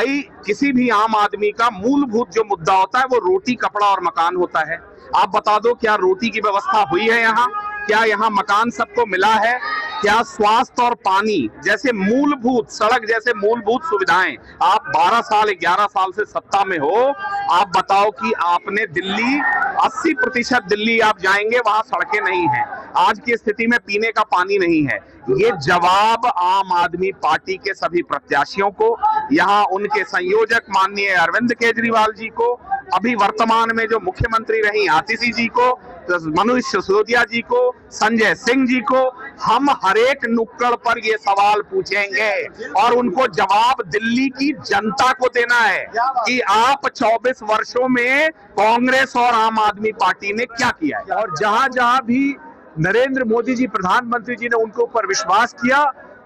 भाई किसी भी आम आदमी का मूलभूत जो मुद्दा होता है वो रोटी, कपड़ा और मकान होता है। आप बता दो, क्या रोटी की व्यवस्था हुई है यहाँ? क्या यहाँ मकान सबको मिला है? क्या स्वास्थ्य और पानी जैसे मूलभूत, सड़क जैसे मूलभूत सुविधाएं? आप 12 साल 11 साल से सत्ता में हो, आप बताओ कि आपने दिल्ली 80% दिल्ली आप जाएंगे वहां सड़कें नहीं हैं, आज की स्थिति में पीने का पानी नहीं है। ये जवाब आम आदमी पार्टी के सभी प्रत्याशियों को, यहाँ उनके संयोजक माननीय अरविंद केजरीवाल जी को, अभी वर्तमान में जो मुख्यमंत्री रही आतिशी जी को, मनोज सिसोदिया जी को, संजय सिंह जी को, हम हर एक नुक्कड़ पर ये सवाल पूछेंगे और उनको जवाब दिल्ली की जनता को देना है कि आप 24 वर्षों में कांग्रेस और आम आदमी पार्टी ने क्या किया है। और जहां जहां भी नरेंद्र मोदी जी प्रधानमंत्री जी ने उनके ऊपर विश्वास किया,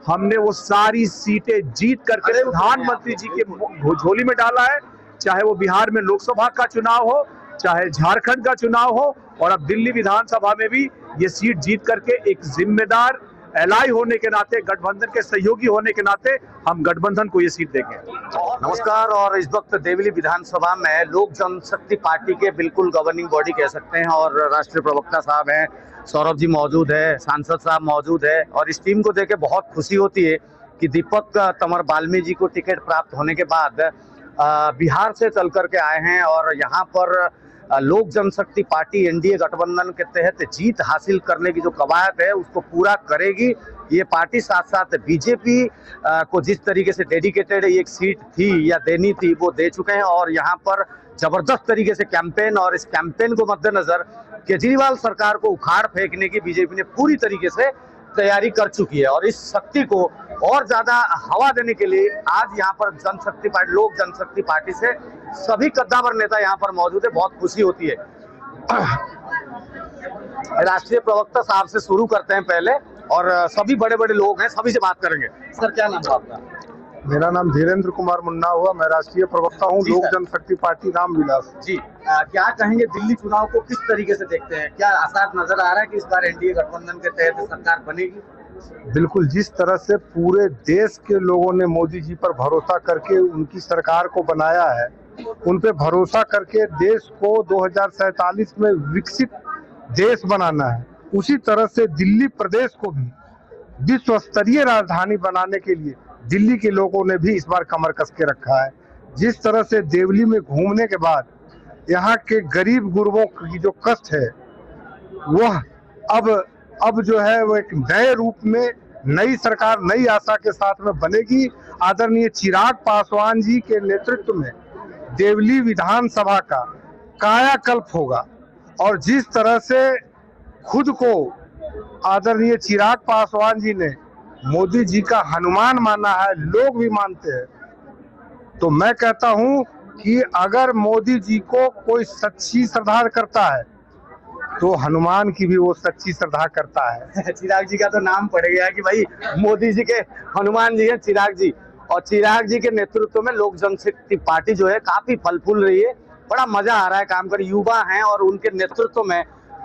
हमने वो सारी सीटें जीत करके प्रधानमंत्री जी के झोली में डाला है। चाहे वो बिहार में लोकसभा का चुनाव हो, चाहे झारखंड का चुनाव हो, और अब दिल्ली विधानसभा में भी ये सीट जीत करके एक जिम्मेदार एलाई होने के नाते, गठबंधन के सहयोगी होने के नाते हम गठबंधन को ये सीट देंगे। नमस्कार। और इस वक्त देवली विधानसभा में लोक जनशक्ति पार्टी के बिल्कुल गवर्निंग बॉडी कह सकते हैं, और राष्ट्रीय प्रवक्ता साहब हैं, सौरभ जी मौजूद है, सांसद साहब मौजूद है, और इस टीम को देख के बहुत खुशी होती है कि दीपक तंवर बाल्मी जी को टिकट प्राप्त होने के बाद बिहार से चल करके आए हैं और यहाँ पर लोक जनशक्ति पार्टी एनडीए गठबंधन के तहत जीत हासिल करने की जो कवायद है उसको पूरा करेगी। ये पार्टी साथ साथ बीजेपी को जिस तरीके से डेडिकेटेड एक सीट थी या देनी थी वो दे चुके हैं, और यहाँ पर जबरदस्त तरीके से कैंपेन, और इस कैंपेन को मद्देनजर केजरीवाल सरकार को उखाड़ फेंकने की बीजेपी ने पूरी तरीके से तैयारी कर चुकी है। और इस शक्ति को और ज्यादा हवा देने के लिए आज यहाँ पर जनशक्ति पार्टी, लोक जनशक्ति पार्टी से सभी कद्दावर नेता यहाँ पर मौजूद है। बहुत खुशी होती है। राष्ट्रीय प्रवक्ता साहब से शुरू करते हैं पहले, और सभी बड़े बड़े लोग हैं, सभी से बात करेंगे। सर, क्या नाम है आपका? मेरा नाम धीरेन्द्र कुमार मुन्ना हुआ, मैं राष्ट्रीय प्रवक्ता हूँ लोक जनशक्ति पार्टी रामविलास जी। क्या कहेंगे, दिल्ली चुनाव को किस तरीके से देखते हैं? क्या आसार नजर आ रहा है कि इस बार एनडीए गठबंधन के तहत सरकार बनेगी? बिल्कुल, जिस तरह से पूरे देश के लोगों ने मोदी जी पर भरोसा करके उनकी सरकार को बनाया है, उन पे भरोसा करके देश को 2047 में विकसित देश बनाना है, उसी तरह से दिल्ली प्रदेश को भी विश्व स्तरीय राजधानी बनाने के लिए दिल्ली के लोगों ने भी इस बार कमर कस के रखा है। जिस तरह से देवली में घूमने के बाद यहाँ के गरीब गुरबों की जो कष्ट है वह अब जो है वो एक नए रूप में नई सरकार नई आशा के साथ में बनेगी। आदरणीय चिराग पासवान जी के नेतृत्व में देवली विधानसभा का कायाकल्प होगा, और जिस तरह से खुद को आदरणीय चिराग पासवान जी ने मोदी जी का हनुमान माना है, लोग भी मानते हैं, तो मैं कहता हूं कि अगर मोदी जी को कोई सच्ची श्रद्धा करता है तो हनुमान की भी वो सच्ची श्रद्धा करता है। चिराग जी का तो नाम पड़ गया कि भाई मोदी जी के हनुमान जी हैं चिराग जी, और चिराग जी के नेतृत्व में लोक जनशक्ति पार्टी जो है काफी फल फूल रही है। बड़ा मजा आ रहा है काम कर, युवा हैं और उनके नेतृत्व में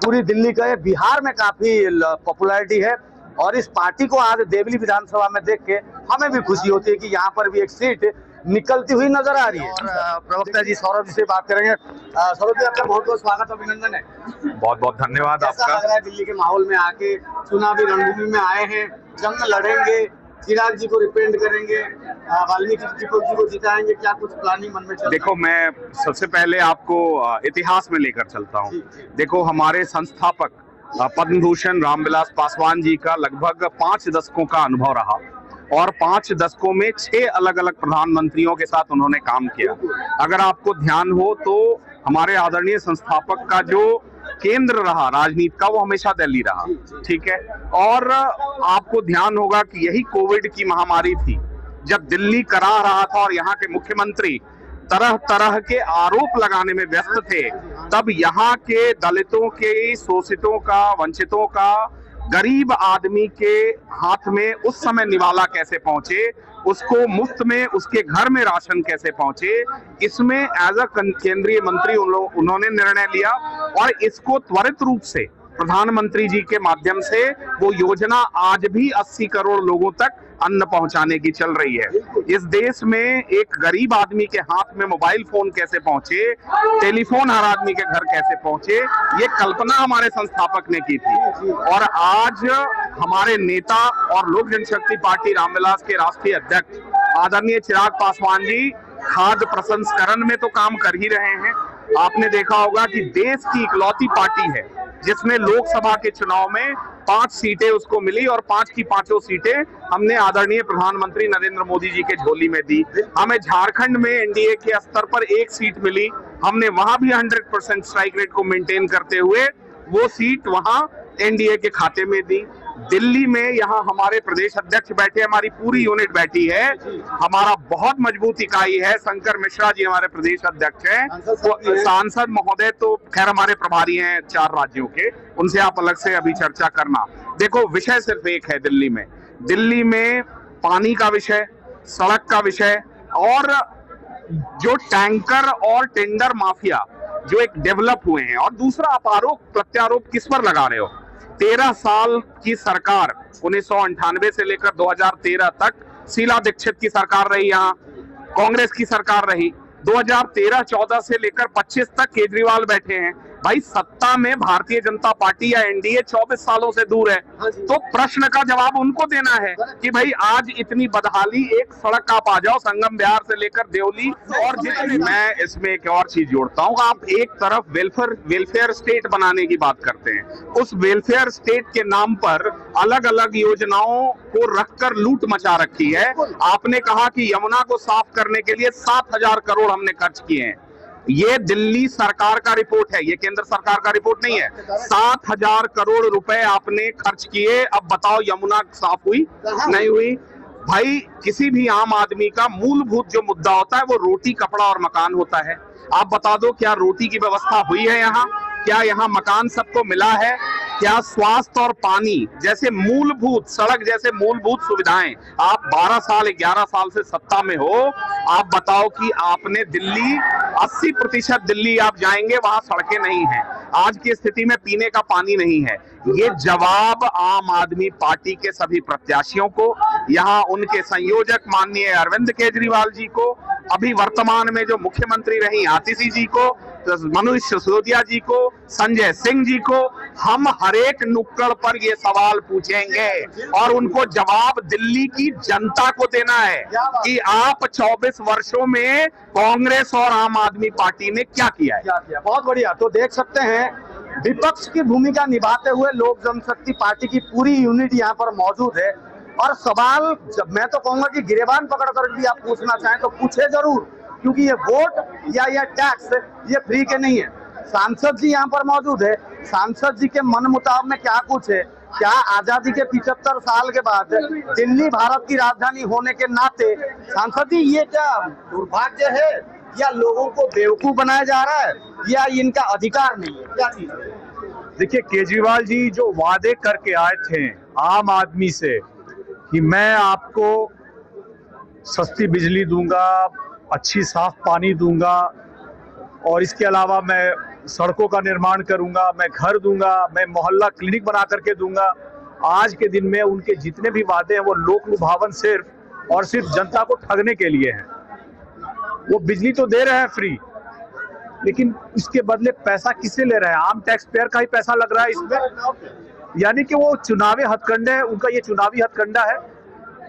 पूरी दिल्ली का, बिहार में काफी पॉपुलैरिटी है। और इस पार्टी को आज देवली विधानसभा में देख के हमें भी खुशी होती है कि यहाँ पर भी एक सीट निकलती हुई नजर आ रही है। और प्रवक्ता जी सौरभ जी से बात करेंगे। सौरभ जी, आपका बहुत बहुत स्वागत, अभिनंदन है। बहुत बहुत धन्यवाद आपका। कैसा लग रहा है दिल्ली के माहौल में आके? चुनावी रणभूमि में आए हैं, जंग लड़ेंगे, चिराग जी को रिप्रेजेंट करेंगे, वाल्मीकि जी को जिताएंगे, क्या कुछ प्लानिंग मन में चल? देखो, मैं सबसे पहले आपको इतिहास में लेकर चलता हूँ। देखो, हमारे संस्थापक पद्म भूषण रामविलास पासवान जी का लगभग 5 दशकों का अनुभव रहा, और 5 दशकों में 6 अलग अलग प्रधानमंत्रियों के साथ उन्होंने काम किया। अगर आपको ध्यान हो तो हमारे आदरणीय संस्थापक का जो केंद्र रहा राजनीति का वो हमेशा दिल्ली रहा, ठीक है। और आपको ध्यान होगा कि यही कोविड की महामारी थी, जब दिल्ली करा रहा था और यहाँ के मुख्यमंत्री तरह तरह के आरोप लगाने में व्यस्त थे, तब यहाँ के दलितों के, शोषितों का, वंचितों का, गरीब आदमी के हाथ में उस समय निवाला कैसे पहुंचे, उसको मुफ्त में उसके घर में राशन कैसे पहुंचे, इसमें एज अ केंद्रीय मंत्री उन्होंने निर्णय लिया, और इसको त्वरित रूप से प्रधानमंत्री जी के माध्यम से वो योजना आज भी 80 करोड़ लोगों तक अन्न पहुंचाने की चल रही है। इस देश में एक गरीब आदमी के हाथ में मोबाइल फोन कैसे पहुंचे, टेलीफोन हर आदमी के घर कैसे पहुंचे, ये कल्पना हमारे संस्थापक ने की थी। और आज हमारे नेता और लोक जनशक्ति पार्टी रामविलास के राष्ट्रीय अध्यक्ष आदरणीय चिराग पासवान जी खाद्य प्रसंस्करण में तो काम कर ही रहे हैं। आपने देखा होगा कि देश की इकलौती पार्टी है जिसमें लोकसभा के चुनाव में 5 सीटें उसको मिली और 5 की 5 सीटें हमने आदरणीय प्रधानमंत्री नरेंद्र मोदी जी के झोली में दी। हमें झारखंड में एनडीए के स्तर पर 1 सीट मिली, हमने वहां भी 100% स्ट्राइक रेट को मेंटेन करते हुए वो सीट वहां एनडीए के खाते में दी। दिल्ली में यहाँ हमारे प्रदेश अध्यक्ष बैठे, हमारी पूरी यूनिट बैठी है, हमारा बहुत मजबूत इकाई है। शंकर मिश्रा जी हमारे प्रदेश अध्यक्ष हैं, तो सांसद महोदय तो खैर हमारे प्रभारी हैं 4 राज्यों के, उनसे आप अलग से अभी चर्चा करना। देखो विषय सिर्फ एक है दिल्ली में पानी का विषय, सड़क का विषय और जो टैंकर और टेंडर माफिया जो एक डेवलप हुए हैं। और दूसरा आप आरोप प्रत्यारोप किस पर लगा रहे हो? 13 साल की सरकार 1998 से लेकर 2013 तक शीला दीक्षित की सरकार रही, यहाँ कांग्रेस की सरकार रही। 2013-14 से लेकर 25 तक केजरीवाल बैठे हैं। भाई सत्ता में भारतीय जनता पार्टी या एनडीए 24 सालों से दूर है, तो प्रश्न का जवाब उनको देना है कि भाई आज इतनी बदहाली, एक सड़क आप आ जाओ संगम बिहार से लेकर देवली और जितने। मैं इसमें एक और चीज जोड़ता हूँ, आप एक तरफ वेलफेयर स्टेट बनाने की बात करते हैं, उस वेलफेयर स्टेट के नाम पर अलग अलग योजनाओं को रखकर लूट मचा रखी है। आपने कहा कि यमुना को साफ करने के लिए 7,000 करोड़ हमने खर्च किए हैं। ये दिल्ली सरकार का रिपोर्ट है, ये केंद्र सरकार का रिपोर्ट नहीं है। 7,000 करोड़ रुपए आपने खर्च किए, अब बताओ यमुना साफ हुई? नहीं हुई। भाई किसी भी आम आदमी का मूलभूत जो मुद्दा होता है वो रोटी, कपड़ा और मकान होता है। आप बता दो क्या रोटी की व्यवस्था हुई है यहाँ? क्या यहाँ मकान सबको मिला है? क्या स्वास्थ्य और पानी जैसे मूलभूत, सड़क जैसे मूलभूत सुविधाएं? आप 12 साल 11 साल से सत्ता में हो, आप बताओ कि आपने दिल्ली 80% दिल्ली आप जाएंगे वहां सड़कें नहीं हैं, आज की स्थिति में पीने का पानी नहीं है। ये जवाब आम आदमी पार्टी के सभी प्रत्याशियों को, यहाँ उनके संयोजक माननीय अरविंद केजरीवाल जी को, अभी वर्तमान में जो मुख्यमंत्री रही आतिशी जी को, मनोज सिसोदिया जी को, संजय सिंह जी को, हम हरेक नुक्कड़ पर ये सवाल पूछेंगे और उनको जवाब दिल्ली की जनता को देना है कि आप 24 वर्षों में कांग्रेस और आम आदमी पार्टी ने क्या किया है। बहुत बढ़िया। तो देख सकते हैं विपक्ष की भूमिका निभाते हुए लोक जनशक्ति पार्टी की पूरी यूनिट यहाँ पर मौजूद है। और सवाल जब मैं तो कहूंगा कि गिरेबान पकड़ कर भी आप पूछना चाहें तो पूछे जरूर, क्योंकि ये वोट या ये टैक्स ये फ्री के नहीं है। सांसद जी यहाँ पर मौजूद है, सांसद जी के मन मुताबिक में क्या कुछ है, क्या आजादी के 75 साल के बाद दिल्ली भारत की राजधानी होने के नाते सांसद जी ये क्या दुर्भाग्य है या लोगों को बेवकूफ बनाया जा रहा है या इनका अधिकार नहीं है, क्या चीज है? देखिए केजरीवाल जी जो वादे करके आए थे आम आदमी से कि मैं आपको सस्ती बिजली दूंगा, अच्छी साफ पानी दूंगा और इसके अलावा मैं सड़कों का निर्माण करूंगा, मैं घर दूंगा, मैं मोहल्ला क्लिनिक बना करके दूंगा। आज के दिन में उनके जितने भी वादे हैं वो लोक लुभावन सिर्फ और सिर्फ जनता को ठगने के लिए हैं। वो बिजली तो दे रहे हैं फ्री, लेकिन इसके बदले पैसा किससे ले रहे हैं? आम टैक्स पेयर का ही पैसा लग रहा है इसमें। यानी कि वो चुनावी हथकंडे है, उनका ये चुनावी हथकंडा है।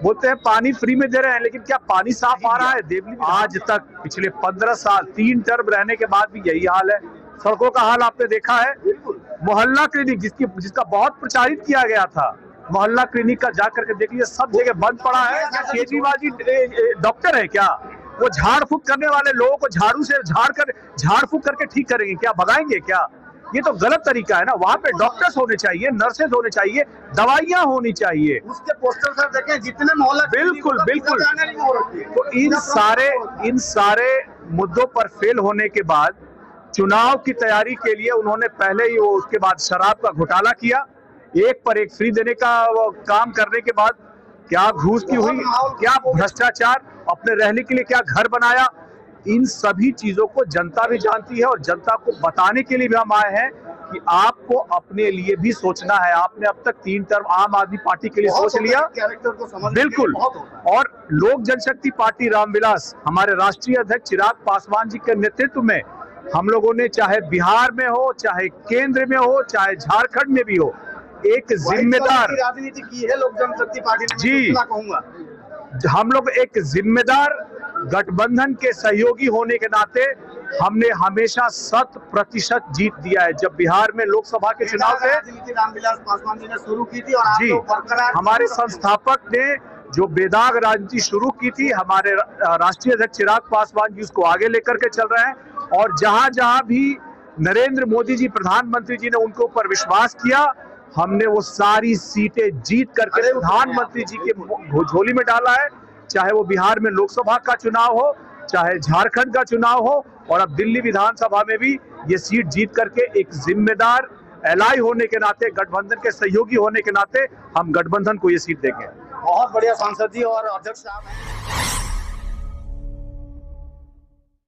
बोलते हैं पानी फ्री में दे रहे हैं, लेकिन क्या पानी साफ आ रहा है? देवली आज तक पिछले 15 साल 3 टर्म रहने के बाद भी यही हाल है। सड़कों का हाल आपने देखा है। मोहल्ला क्लिनिक जिसका बहुत प्रचारित किया गया था, मोहल्ला क्लिनिक का जाकर के देखिए सब जगह बंद पड़ा है। केजरीवाल जी डॉक्टर है क्या? वो झाड़ फूक करने वाले लोगों को झाड़ू से झाड़ फूक करके ठीक करेंगे क्या? भगाएंगे क्या? ये तो गलत तरीका है ना। वहाँ पे डॉक्टर्स होने चाहिए, नर्सेज होने चाहिए, दवाइयाँ होनी चाहिए। उसके पोस्टर सर देखें जितने मोहल्ला, बिल्कुल बिल्कुल। तो इन सारे मुद्दों पर फेल होने के बाद चुनाव की तैयारी के लिए उन्होंने पहले ही उसके बाद शराब का घोटाला किया, एक पर एक फ्री देने का काम करने के बाद क्या घूस की हुई, क्या भ्रष्टाचार, अपने रहने के लिए क्या घर बनाया, इन सभी चीजों को जनता भी जानती है और जनता को बताने के लिए भी हम आए हैं कि आपको अपने लिए भी सोचना है। आपने अब तक 3 टर्म आम आदमी पार्टी के लिए सोच लिया, कैरेक्टर को समझ बिल्कुल। और लोक जनशक्ति पार्टी रामविलास, हमारे राष्ट्रीय अध्यक्ष चिराग पासवान जी के नेतृत्व में हम लोगों ने, चाहे बिहार में हो, चाहे केंद्र में हो, चाहे झारखंड में भी हो, एक जिम्मेदार राजनीति की है लोक जनशक्ति पार्टी ने, जी। मैं कहूंगा हम लोग एक जिम्मेदार गठबंधन के सहयोगी होने के नाते हमने हमेशा 100% जीत दिया है। जब बिहार में लोकसभा के चुनाव थे, राजनीति रामविलास पासवान जी ने शुरू की थी और आप जी, लोग बरकरार हमारे संस्थापक ने जो बेदाग राजनीति शुरू की थी, हमारे राष्ट्रीय अध्यक्ष चिराग पासवान जी उसको आगे लेकर के चल रहे हैं। और जहां जहां भी नरेंद्र मोदी जी प्रधानमंत्री जी ने उनके ऊपर विश्वास किया, हमने वो सारी सीटें जीत करके प्रधानमंत्री जी के झोली में डाला है। चाहे वो बिहार में लोकसभा का चुनाव हो, चाहे झारखंड का चुनाव हो, और अब दिल्ली विधानसभा में भी ये सीट जीत करके एक जिम्मेदार एलाई होने के नाते, गठबंधन के सहयोगी होने के नाते हम गठबंधन को ये सीट देंगे। बहुत बढ़िया सांसद जी और अध्यक्ष साहब हैं।